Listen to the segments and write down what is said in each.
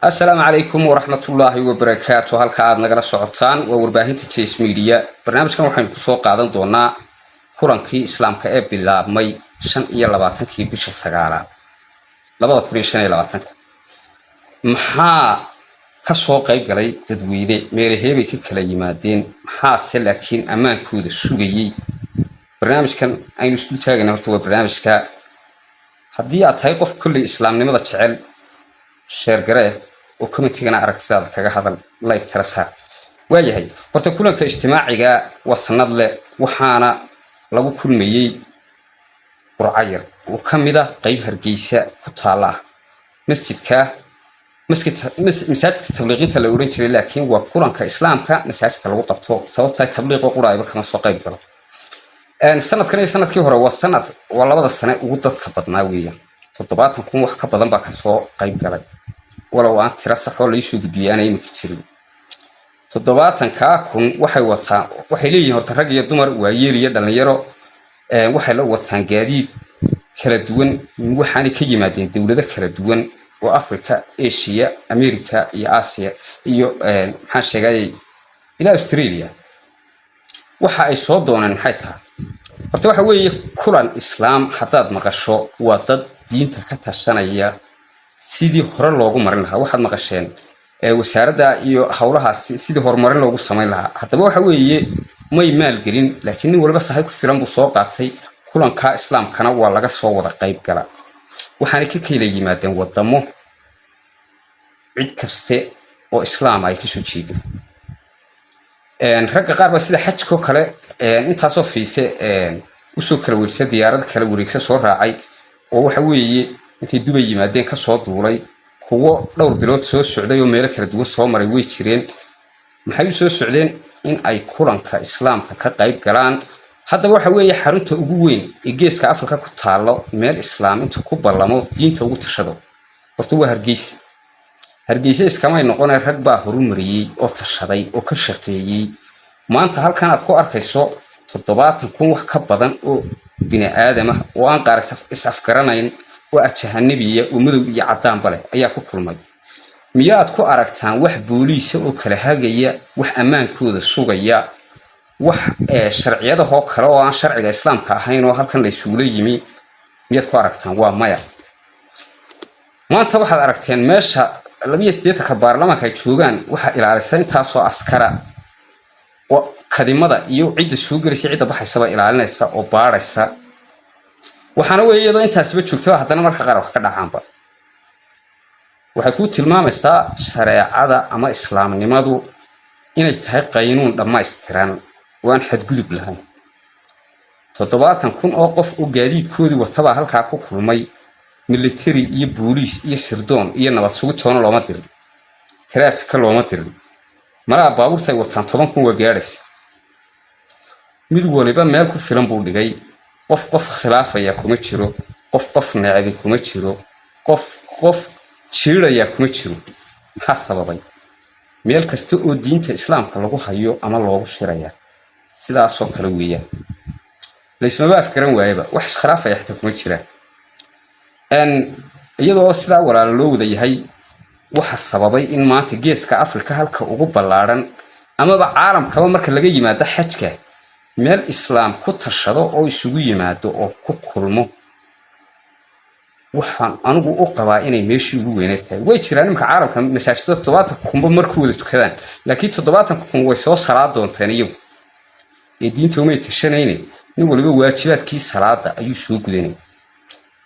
السلام عليكم ورحمة الله وبركاته. هالka aad nagala socotaan waa warbaahinta Chase Media. barnaamijkan waxaan ku soo qaadan doonaa kurankii islaamka ee bilaabmay 25kii bisha 9aad 2025. maxaa ka soo qayb galay dadweyne meelaheebay ka kala yimaadeen maxaa laakiin ammaankooda sugayay. barnaamijkan aynu isku taagana horta waa barnaamijka haddii aad tahay qof kulli islaamnimada jecel share garee oo committee-gana aragtidaada kaga hadal like tara saar waayahay. horta kulanka ijtimaaciga waa sanad leh waxaana lagu kulmayay qurcayar oo kamida qayb Hargeysa ku taala masjidka masaajidka tabliiqinta la oran jiray laakiin waa kulanka islaamka masaajidka lagu qabto sababtoo ah tabliiq quraayba kama soo qayb galo. sanadkan iyo sanadkii hore waa labada sano ugu dadka badnaa weeyaan 70 kun wax ka badan baa ka soo qayb galay wala waan tira sax oo la isoo gudbiyay imika jirin 70 kun waxay leeyihiin horta rag iyo dumar waa yeer iyo dhalinyaro waxay la wataan gaadiid kala duwan waxaana ka yimaadeen dawlado kala duwan oo Afrika, Asia, America iyo Asia iyo maxaan sheegay ila Australia. waxa ay soo doonaan maxay tahay horta waxa weeye kulan islaam hadaad maqasho waa dad diinta ka tashanaya sidii hore loogu marin lahaa waxaad maqasheen wasaaradda iyo hawlahaas sidii horumarin loogu sameyn lahaa. haddaba waxa weeye may maal gelin laakiin nin walba sahay ku filan buu soo qaatay kulanka islaamkana waa laga soo wada qayb gala waxaana ka kala yimaadeen wadamo cid kaste oo islaam ay ka soo jeedo. ragga qaar ba sida xajko kale intaasoo fiise u soo kala wareegsan diyaarad kala wareegsan soo raacay oo waxa weeye intay Dubai yimaadeen ka soo duulay kuwa dhowr bilood soo socday oo meel kala duwan soo maray way jireen. maxay u soo socdeen in ay kulanka islaamka ka qayb galaan. haddaba waxa weeye xarunta ugu weyn ee geeska Afrika ku taalo meel islaam inta ku ballamo diinta ugu tashado horta waa Hargeysa iskama noqon rag baa horumariyay oo tashaday oo ka shaqeeyay. maanta halkan aad ku arkayso 70 kun wax ka badan oo bini aadam ah oo aan qaar is-afgaranayn oo ajahanabiya oo madow iyo cadaan bale ayaa ku kulmay. miyaad ku aragtaan wax booliis oo kala hagaya wax ammaankooda sugaya wax sharciyada oo kale oo aan sharciga islaamka ahayn oo halkan la isugu yimi miyaad ku aragtaan waa maya. maanta waxaad aragteen meesha 28 baarlamaanka ay joogaan waxa ilaalisa intaasoo askara oo kadimada iyo cidda soo galaysa cidda baxaysa ilaalinaysa oo baaraysa. waxaana weeyado intaasba joogto haddana marka qaar wax ka dhacaanba waxay ku tilmaamaysaa shareecada ama islaamnimadu inay tahay qaynuun dhammaystiran oo aan xadgudub lahayn. 70 kun oo qof oo gaadiidkoodii wataba halka ku kulmay military iyo booliis iyo sirdoon iyo nabad sugidtoona looma dirin traffic looma dirin mara baabuurta ay wataan 10 kun waa gaaraysa mid waliba meel ku filan buu dhigay qof khilaafaya kuma jiro qof naacadi kuma jiro qof jiiraya kuma jiro. maxaa sababay meel kasta oo diinta islaamka lagu hayo ama loogu shiraya sidaas oo kale weeyaan leesma afkaran waayaba wax khilaafaya xitaa kuma jiraan. iyadoo sidaa walaal loo wada yahay waxa sababay in maanta geeska Afrika halka ugu ballaaran amaba caalamkaba marka laga yimaado xajka meel islaam ku tashado oo isugu yimaado oo ku kulmo waxaan anigu u qabaa inay meeshii ugu weynay tahay. way jiraan imka caalamka masaajidda 70 kun markuu wada tukadaan laakiin 70 kun way soo salaad doontaan iyagu ee diinta uma tashanayeen nin waliba waajibaadkii salaada ayuu soo gudanay.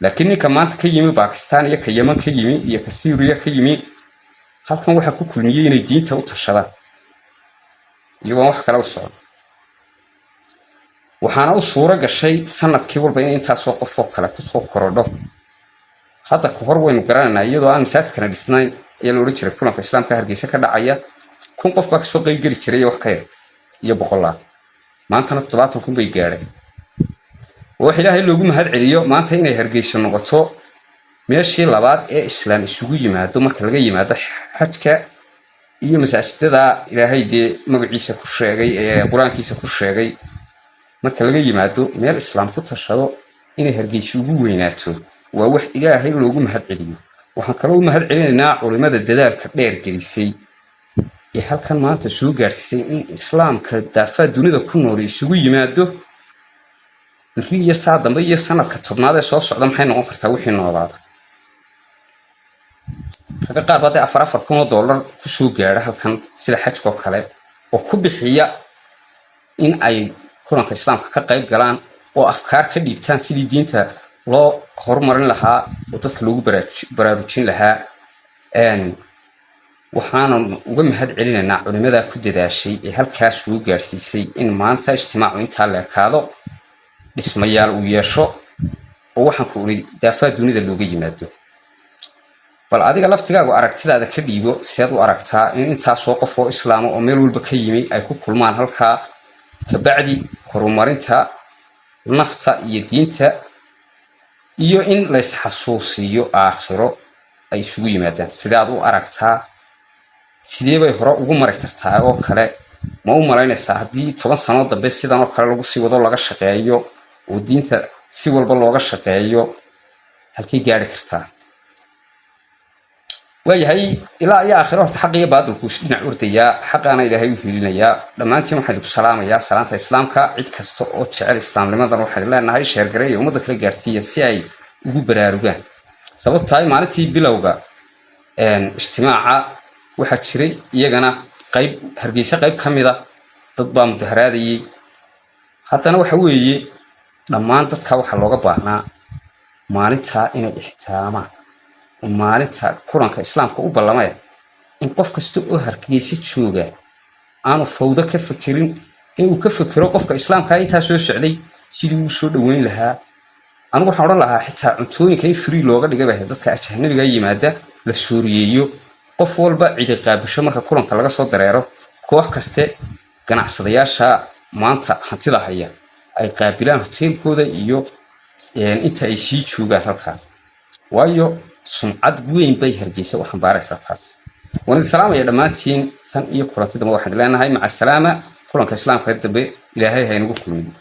laakiin ninka maanta ka yimi Pakistan iyo ka Yemen ka yimi iyo ka Syria ka yimi halkan waxa ku kulmiyay inay diinta u tashadaan iyagoo wax kale u socdo. waxaana u suura gashay sanadkii walba in intaas oo qof oo kale ku soo korodho. hadda ka hor waynu garanaynaa iyadoo aan masaajidkana dhisnayn ayaa loo jiray kulanka islaamka Hargeysa ka dhacaya kun qof baa soo qayb gali jiray wax ka yar iyo boqolaal maantana 70 kun bay gaareen. wax ilaahay loogu mahad celiyo maanta inay Hargeysa noqoto meeshii labaad ee islaam isugu yimaado marka laga yimaado xajka iyo masaajidada ilaahay dee magaciisa ku sheegay ee quraankiisa ku sheegay marka laga yimaado meel islaam ku tashado inay Hargeysa ugu weynaato waa wax ilaahay loogu mahad celiyo waxaan kaloo u mahad celinaynaa culimada dadaalka dheer gelisay ee halkan maanta soo gaarsiisay in islaamka daafaha dunida ku nool isugu yimaado biri iyo saa dambe iyo sanadka tobnaad ee soo socda maxay noqon kartaa wixii noolaada ragga qaar baa dee $4,000 ku soo gaadha halkan sida xajka oo kale oo ku bixiya in ay kulanka islaamka ka qayb galaan oo afkaar ka dhiibtaan sidii diinta loo horumarin lahaa oo dadka loogu baraarujin lahaa waxaana uga mahad celinaynaa culimada ku dadaashay ee halkaas soo gaarsiisay in maanta ijtimaacu intaa la ekaado dhismayaal uu yeesho oo waxaan ku uri daafaha dunida looga yimaado bal adiga laftigaagu aragtidaada ka dhiibo seed u aragtaa in intaasoo qof oo islaamo oo meel walba ka yimi ay ku kulmaan halkaa kabacdi horumarinta nafta iyo diinta iyo in la isxasuusiyo aakhiro ay isugu yimaadaan sidaad u aragtaa sidee bay hore ugu mari kartaa oo kale ma u malaynaysaa haddii 10 sano dambe sidan oo kale lagu sii wado laga shaqeeyo oo diinta si walba looga shaqeeyo halkay gaari kartaa waayahay ilaa iyo aakhiro horta xaq iyo baadilku isku dhinac ordayaa xaqaana ilaahay u helinayaa dhammaantiin waxaan ku salaamayaa salaanta islaamka cid kasta oo jecel islaamnimadan waxaan leenahay sheer gareeyo ummadda kala gaarsiiya si ay ugu baraarugaan sababtoo tahay maalintii bilowga ijtimaaca waxaa jiray iyagana qayb hargeysa qayb ka mid ah dad baa mudaharaadayay haddana waxa weeye dhammaan dadka waxaa looga baahnaa maalintaa inay ixtiraamaan maalinta kulanka islaamka u ballamaya in qof kasta oo hargeysa jooga aanu fawdo ka fakirin ee uu ka fakiro qofka islaamka intaa soo socday sidii uu soo dhaweyn lahaa anigu waxaan odhan lahaa xitaa cuntooyinka in free looga dhigay dadka ajnabiga yimaada la suuriyeeyo qof walba cidi qaabisho marka kulanka laga soo dareero koox kaste ganacsadayaasha maanta hantida haya ay qaabilaan hoteelkooda iyo inta ay sii joogaan halkaa waayo sumcad weyn bay hargeysa waxaan baaraysaa taas waan salaamaya dhammaantiin tan iyo kulanti dambe waxaan leenahay maca salaama kulanka islaamka dambe ilaahay ha inagu kulmiyo